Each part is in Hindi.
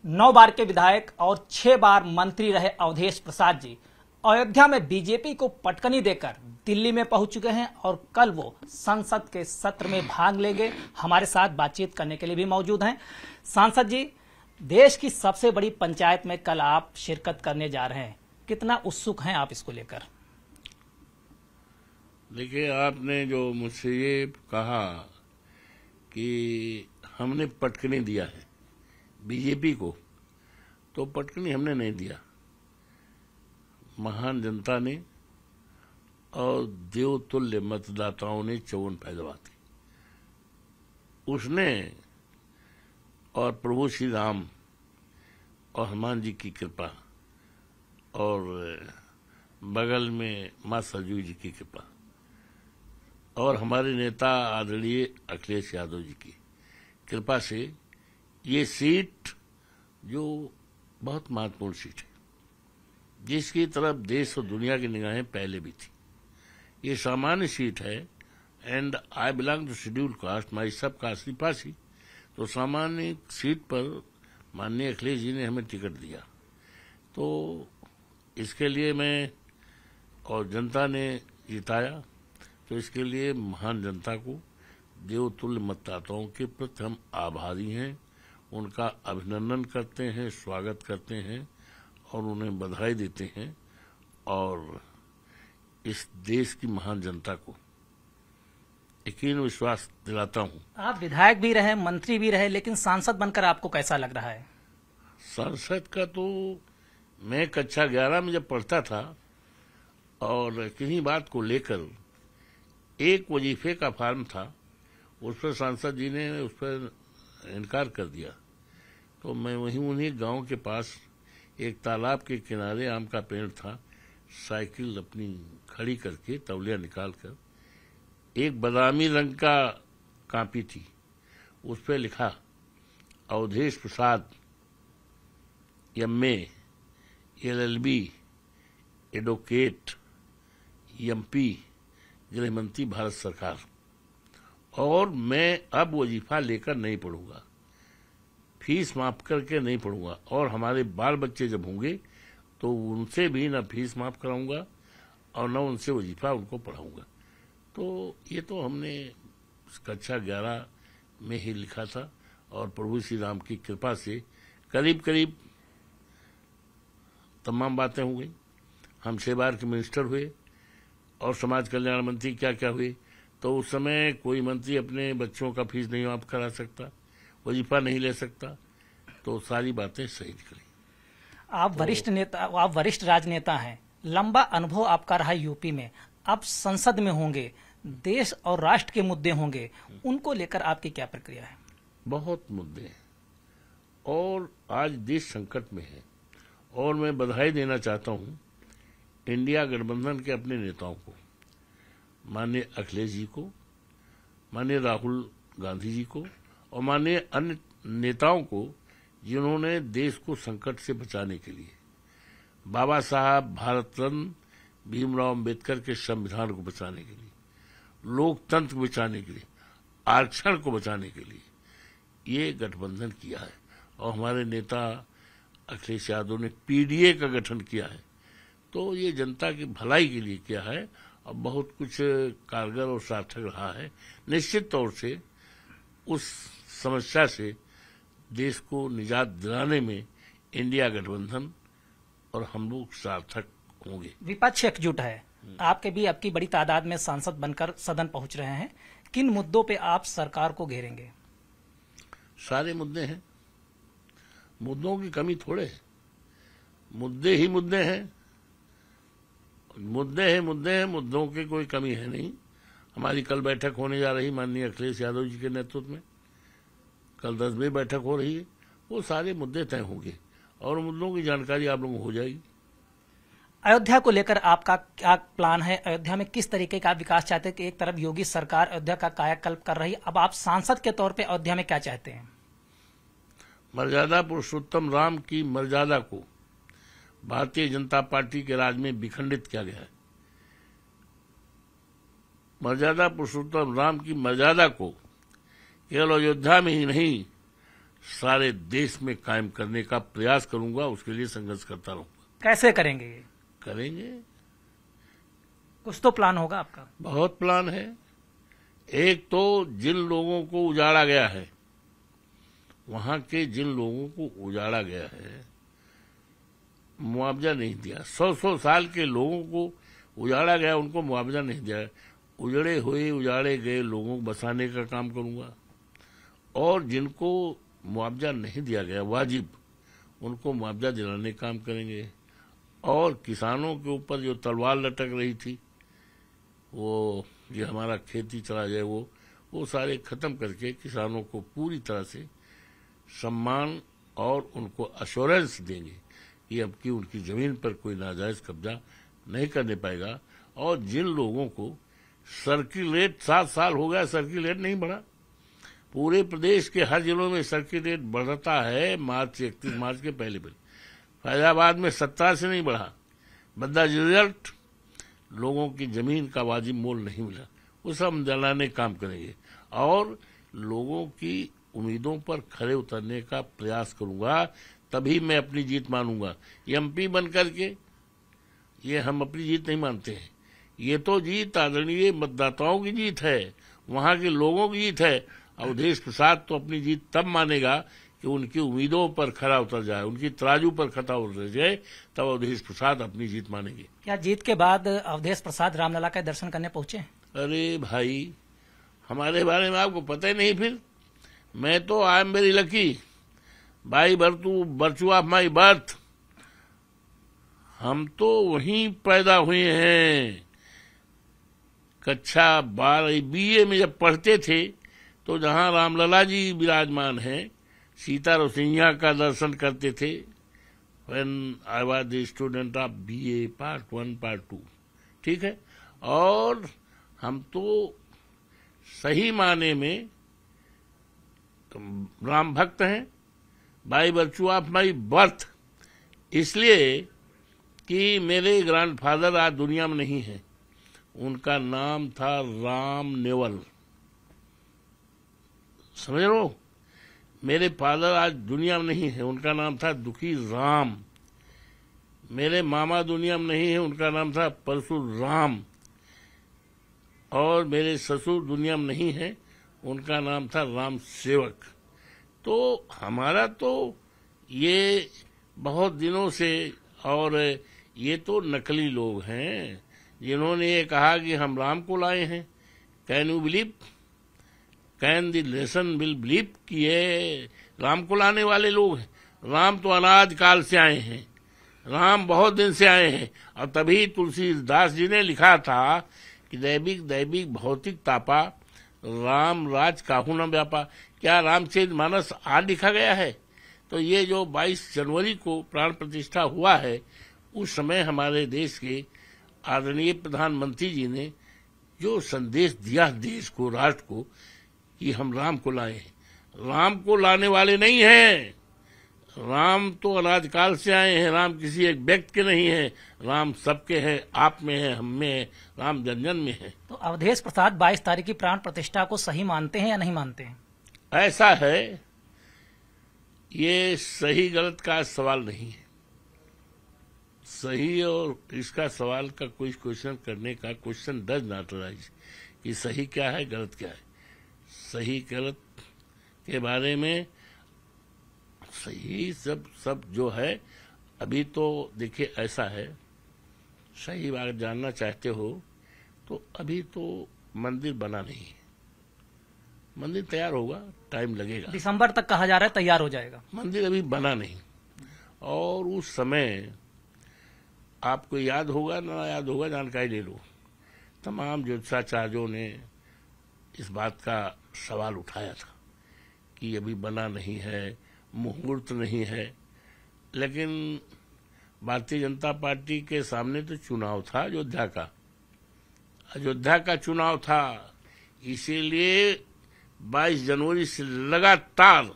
9 बार के विधायक और 6 बार मंत्री रहे अवधेश प्रसाद जी अयोध्या में बीजेपी को पटकनी देकर दिल्ली में पहुंच चुके हैं और कल वो संसद के सत्र में भाग लेंगे। हमारे साथ बातचीत करने के लिए भी मौजूद हैं। सांसद जी, देश की सबसे बड़ी पंचायत में कल आप शिरकत करने जा रहे हैं, कितना उत्सुक हैं आप इसको लेकर? देखिए, आपने जो मुझसे ये कहा कि हमने पटकनी दिया है बीजेपी को, तो पटकनी हमने नहीं दिया। महान जनता ने और देवतुल्य मतदाताओं ने चौवन फैसला थी उसने, और प्रभु श्री राम और हनुमान जी की कृपा और बगल में मां सरजू जी की कृपा और हमारे नेता आदरणीय अखिलेश यादव जी की कृपा से ये सीट, जो बहुत महत्वपूर्ण सीट है, जिसकी तरफ देश और दुनिया की निगाहें पहले भी थी, ये सामान्य सीट है। And I belong to scheduled caste, my sub caste निवासी, तो सामान्य सीट पर माननीय अखिलेश जी ने हमें टिकट दिया। तो इसके लिए मैं, और जनता ने जिताया, तो इसके लिए महान जनता को, देवतुल्य मतदाताओं के प्रति हम आभारी हैं, उनका अभिनंदन करते हैं, स्वागत करते हैं और उन्हें बधाई देते हैं। और इस देश की महान जनता को यकीन विश्वास दिलाता हूं। आप विधायक भी रहे, मंत्री भी रहे, लेकिन सांसद बनकर आपको कैसा लग रहा है? सांसद का तो मैं कक्षा 11 में जब पढ़ता था और किन्हीं बात को लेकर एक वजीफे का फॉर्म था, उस पर सांसद जी ने उस पर इनकार कर दिया, तो मैं वहीं उन्हीं गांव के पास एक तालाब के किनारे आम का पेड़ था, साइकिल अपनी खड़ी करके तौलिया निकालकर एक बादामी रंग का कापी थी, उस पर लिखा Awadhesh Prasad MA LLB advocate MP गृह मंत्री भारत सरकार, और मैं अब वजीफा लेकर नहीं पढ़ूंगा, फीस माफ करके नहीं पढ़ूंगा, और हमारे बाल बच्चे जब होंगे तो उनसे भी न फीस माफ कराऊंगा और न उनसे वजीफा उनको पढ़ाऊंगा। तो ये तो हमने कक्षा 11 में ही लिखा था और प्रभु श्री राम की कृपा से करीब करीब तमाम बातें हो गई। हम 6 बार के मिनिस्टर हुए और समाज कल्याण मंत्री क्या क्या हुए, तो उस समय कोई मंत्री अपने बच्चों का फीस नहीं माफ करा सकता, वजीफा नहीं ले सकता, तो सारी बातें सही निकली। आप वरिष्ठ नेता, आप वरिष्ठ राजनेता हैं, लंबा अनुभव आपका रहा यूपी में, आप संसद में होंगे, देश और राष्ट्र के मुद्दे होंगे, उनको लेकर आपकी क्या प्रक्रिया है? बहुत मुद्दे हैं और आज देश संकट में है, और मैं बधाई देना चाहता हूं इंडिया गठबंधन के अपने नेताओं को, माननीय अखिलेश जी को, माननीय राहुल गांधी जी को और माननीय अन्य नेताओं को, जिन्होंने देश को संकट से बचाने के लिए बाबा साहब भारत रत्न भीमराव अम्बेडकर के संविधान को बचाने के लिए, लोकतंत्र को बचाने के लिए, आरक्षण को बचाने के लिए ये गठबंधन किया है। और हमारे नेता अखिलेश यादव ने PDA का गठन किया है, तो ये जनता की भलाई के लिए किया है और बहुत कुछ कारगर और सार्थक रहा है। निश्चित तौर से उस समस्या से देश को निजात दिलाने में इंडिया गठबंधन और हम लोग सार्थक होंगे। विपक्ष एकजुट है, आपके भी आपकी बड़ी तादाद में सांसद बनकर सदन पहुंच रहे हैं, किन मुद्दों पे आप सरकार को घेरेंगे? सारे मुद्दे हैं, मुद्दों की कमी थोड़े है, मुद्दे ही मुद्दे हैं, मुद्दों की कोई कमी है नहीं। हमारी कल बैठक होने जा रही माननीय अखिलेश यादव जी के नेतृत्व में, कल 10वीं बैठक हो रही है, वो सारे मुद्दे तय होंगे और मुद्दों की जानकारी आप लोगों को हो जाएगी। अयोध्या को लेकर आपका क्या प्लान है? अयोध्या में किस तरीके का विकास चाहते हैं कि एक तरफ योगी सरकार अयोध्या का कायाकल्प कर रही है, अब आप सांसद के तौर पे अयोध्या में क्या चाहते हैं? मर्यादा पुरुषोत्तम राम की मर्यादा को भारतीय जनता पार्टी के राज में विखंडित किया गया है। मर्यादा पुरुषोत्तम राम की मर्यादा को केवल अयोध्या में ही नहीं, सारे देश में कायम करने का प्रयास करूंगा, उसके लिए संघर्ष करता रहूंगा। कैसे करेंगे ये? करेंगे, कुछ तो प्लान होगा आपका। बहुत प्लान है। एक तो जिन लोगों को उजाड़ा गया है, वहां के जिन लोगों को उजाड़ा गया है, मुआवजा नहीं दिया। 100 साल के लोगों को उजाड़ा गया, उनको मुआवजा नहीं दिया। उजड़े हुए उजाड़े गए लोगों को बसाने का काम करूंगा, और जिनको मुआवजा नहीं दिया गया वाजिब, उनको मुआवजा दिलाने का काम करेंगे। और किसानों के ऊपर जो तलवार लटक रही थी, वो ये हमारा खेती चला जाए, वो सारे खत्म करके किसानों को पूरी तरह से सम्मान और उनको अश्योरेंस देंगे कि अब की उनकी जमीन पर कोई नाजायज कब्जा नहीं करने पाएगा। और जिन लोगों को सर्किल रेट 7 साल हो गया, सर्किल रेट नहीं बढ़ा। पूरे प्रदेश के हर जिलों में सर्किल रेट बढ़ता है मार्च से 31 मार्च के पहले। फैजाबाद में 17 से नहीं बढ़ा। बद्दा रिजल्ट, लोगों की जमीन का वाजिब मोल नहीं मिला। वो सब दिलाने काम करेंगे और लोगों की उम्मीदों पर खरे उतरने का प्रयास करूंगा, तभी मैं अपनी जीत मानूंगा। एमपी बन करके ये हम अपनी जीत नहीं मानते हैं। ये तो जीत आदरणीय मतदाताओं की जीत है, वहां के लोगों की जीत है। अवधेश प्रसाद तो अपनी जीत तब मानेगा कि उनकी उम्मीदों पर खरा उतर जाए, उनकी तराजू पर खरा उतर जाए, तब अवधेश प्रसाद अपनी जीत मानेंगे। क्या जीत के बाद अवधेश प्रसाद रामलला का दर्शन करने पहुंचे? अरे भाई, हमारे बारे में आपको पता ही नहीं। फिर मैं तो I am very lucky, by बर्चू ऑफ माई बर्थ। हम तो वहीं पैदा हुए हैं। कक्षा 12 BA में जब पढ़ते थे तो जहां रामलला जी विराजमान हैं, सीता रोसिंया का दर्शन करते थे। When I was the student of BA Part 1 Part 2, ठीक है। और हम तो सही माने में राम भक्त हैं, by virtue of my birth. इसलिए कि मेरे ग्रैंडफादर आज दुनिया में नहीं है, उनका नाम था राम नेवल, समझ लो। मेरे फादर आज दुनिया में नहीं है, उनका नाम था दुखी राम। मेरे मामा दुनिया में नहीं है, उनका नाम था परशुराम। और मेरे ससुर दुनिया में नहीं है, उनका नाम था राम सेवक। तो हमारा तो ये बहुत दिनों से, और ये तो नकली लोग हैं जिन्होंने ये कहा कि हम राम को लाए हैं। Can you believe, can the nation will believe कि ये राम को लाने वाले लोग हैं? राम तो अनाज काल से आए हैं, राम बहुत दिन से आए हैं। और तभी तुलसीदास जी ने लिखा था कि दैविक दैविक भौतिक तापा, राम राज काहू न व्यापा। क्या रामचरितमानस आज लिखा गया है? तो ये जो 22 जनवरी को प्राण प्रतिष्ठा हुआ है, उस समय हमारे देश के आदरणीय प्रधानमंत्री जी ने जो संदेश दिया देश को, राष्ट्र को, कि हम राम को लाए हैं। राम को लाने वाले नहीं हैं। राम तो अनाजकाल से आए हैं। राम किसी एक व्यक्ति के नहीं है, राम सबके हैं, आप में है, हम में है, राम जन जन में है। तो अवधेश प्रसाद 22 तारीख की प्राण प्रतिष्ठा को सही मानते हैं या नहीं मानते हैं? ऐसा है, ये सही गलत का सवाल नहीं है। सही और इसका सवाल का कोई क्वेश्चन करने का क्वेश्चन डज नॉट राइज कि सही क्या है गलत क्या है। सही गलत के बारे में सही सब जो है, अभी तो देखिए ऐसा है, सही बात जानना चाहते हो तो अभी तो मंदिर बना नहीं है। मंदिर तैयार होगा, टाइम लगेगा। दिसंबर तक कहा जा रहा है तैयार हो जाएगा। मंदिर अभी बना नहीं। और उस समय आपको याद होगा ना याद होगा, जानकारी ले लो, तमाम ज्योतिषाचार्यों ने इस बात का सवाल उठाया था कि अभी बना नहीं है, मुहूर्त नहीं है। लेकिन भारतीय जनता पार्टी के सामने तो चुनाव था अयोध्या का चुनाव था। इसीलिए 22 जनवरी से लगातार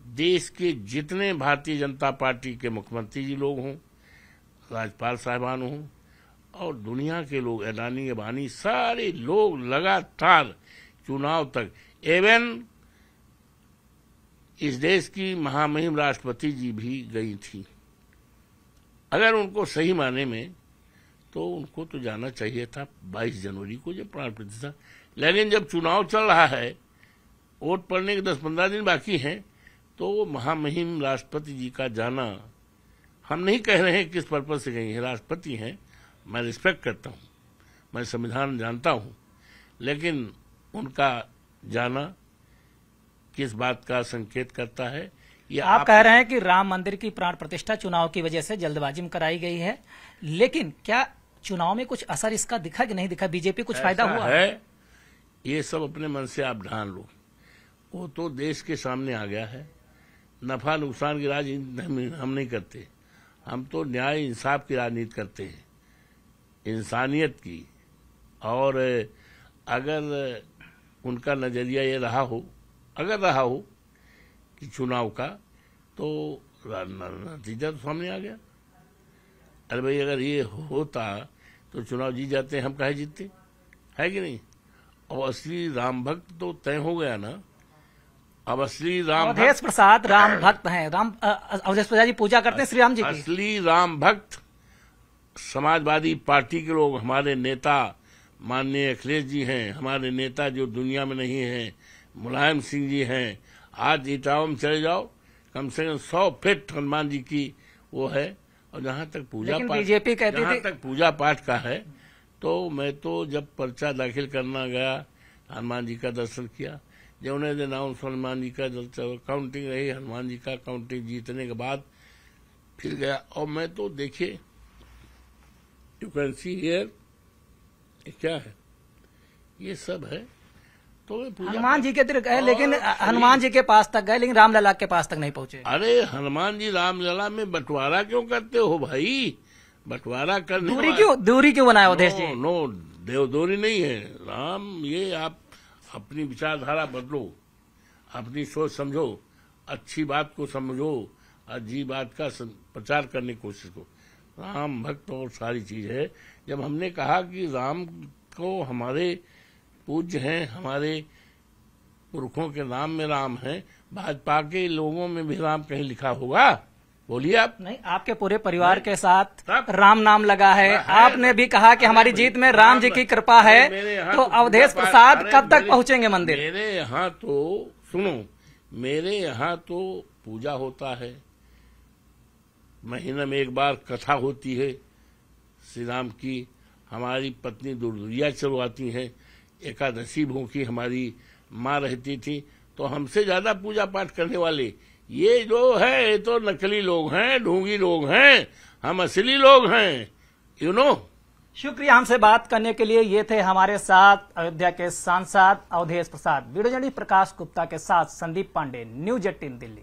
देश के जितने भारतीय जनता पार्टी के मुख्यमंत्री जी लोग हों, राज्यपाल साहिबान हों, और दुनिया के लोग, अडानी अंबानी, सारे लोग लगातार चुनाव तक, एवन इस देश की महामहिम राष्ट्रपति जी भी गई थी। अगर उनको सही माने में तो उनको तो जाना चाहिए था 22 जनवरी को जब प्राण प्रतिष्ठा, लेकिन जब चुनाव चल रहा है, वोट पड़ने के 10-15 दिन बाकी हैं, तो वो महामहिम राष्ट्रपति जी का जाना, हम नहीं कह रहे हैं किस पर्पज से गई है, राष्ट्रपति हैं, मैं रिस्पेक्ट करता हूँ, मैं संविधान जानता हूँ, लेकिन उनका जाना किस बात का संकेत करता है? आप कह रहे हैं कि राम मंदिर की प्राण प्रतिष्ठा चुनाव की वजह से जल्दबाजी में कराई गई है, लेकिन क्या चुनाव में कुछ असर इसका दिखा कि नहीं दिखा? बीजेपी कुछ फायदा हुआ है? ये सब अपने मन से आप ढाल लो, वो तो देश के सामने आ गया है। नफा नुकसान की राजनीति हम नहीं करते, हम तो न्याय इंसाफ की राजनीति करते हैं, इंसानियत की। और अगर उनका नजरिया ये रहा हो, अगर रहा हो कि चुनाव का, तो नतीजा तो सामने आ गया। अरे भाई, अगर ये होता तो चुनाव जीत जाते, हम काहे जीतते, है कि नहीं? और असली राम भक्त तो तय हो गया ना। अब असली राम अवधेश प्रसाद राम भक्त हैं, अवधेश प्रसाद जी पूजा करते हैं श्री राम जी की। असली राम भक्त समाजवादी पार्टी के लोग, हमारे नेता माननीय अखिलेश जी हैं, हमारे नेता जो दुनिया में नहीं हैं, मुलायम सिंह जी हैं। आज इटावा में चले जाओ, कम से कम 100 फीट हनुमान जी की वो है। और जहां तक पूजा पाठ, बीजेपी कहती जहां तक पूजा पाठ का है, तो मैं तो जब पर्चा दाखिल करना गया, हनुमान जी का दर्शन किया। जब उन्हें अनाउंस हनुमान जी का काउंटिंग रही, हनुमान जी का काउंटिंग जीतने के बाद फिर गया, और मैं तो देखिए, यू कैन सी हियर, क्या है ये सब है। तो हनुमान जी के गए, लेकिन हनुमान जी के पास तक गए, लेकिन रामलला के पास तक नहीं पहुंचे। अरे हनुमान जी रामलला में बंटवारा क्यों करते हो भाई? बंटवारा करने दूरी क्यों बनाया अवधेश जी? नो, देवदूरी नहीं है राम। ये आप अपनी विचारधारा बदलो, अपनी सोच समझो, अच्छी बात को समझो, अजीब बात का प्रचार करने की कोशिश करो। राम भक्त और सारी चीज है। जब हमने कहा कि राम को हमारे पूज्य हैं, हमारे पुरखों के नाम में राम है, भाजपा के लोगों में भी राम कहीं लिखा होगा? बोलिए आप। नहीं, आपके पूरे परिवार के साथ राम नाम लगा है। आपने भी कहा कि हमारी जीत में राम जी की कृपा है, तो अवधेश प्रसाद कब तक पहुंचेंगे मंदिर? मेरे यहाँ तो सुनो, मेरे यहाँ तो पूजा होता है, महीने में एक बार कथा होती है श्री राम की, हमारी पत्नी दुर्दुरिया चलवाती हैं, एकादशी भूखी हमारी माँ रहती थी। तो हमसे ज्यादा पूजा पाठ करने वाले ये जो है, ये तो नकली लोग हैं, ढोंगी लोग हैं, हम असली लोग हैं, यू नो। शुक्रिया हमसे बात करने के लिए। ये थे हमारे साथ अयोध्या के सांसद अवधेश प्रसाद। वीडियो जर्नलिस्ट प्रकाश गुप्ता के साथ संदीप पांडे, न्यूज 18 दिल्ली।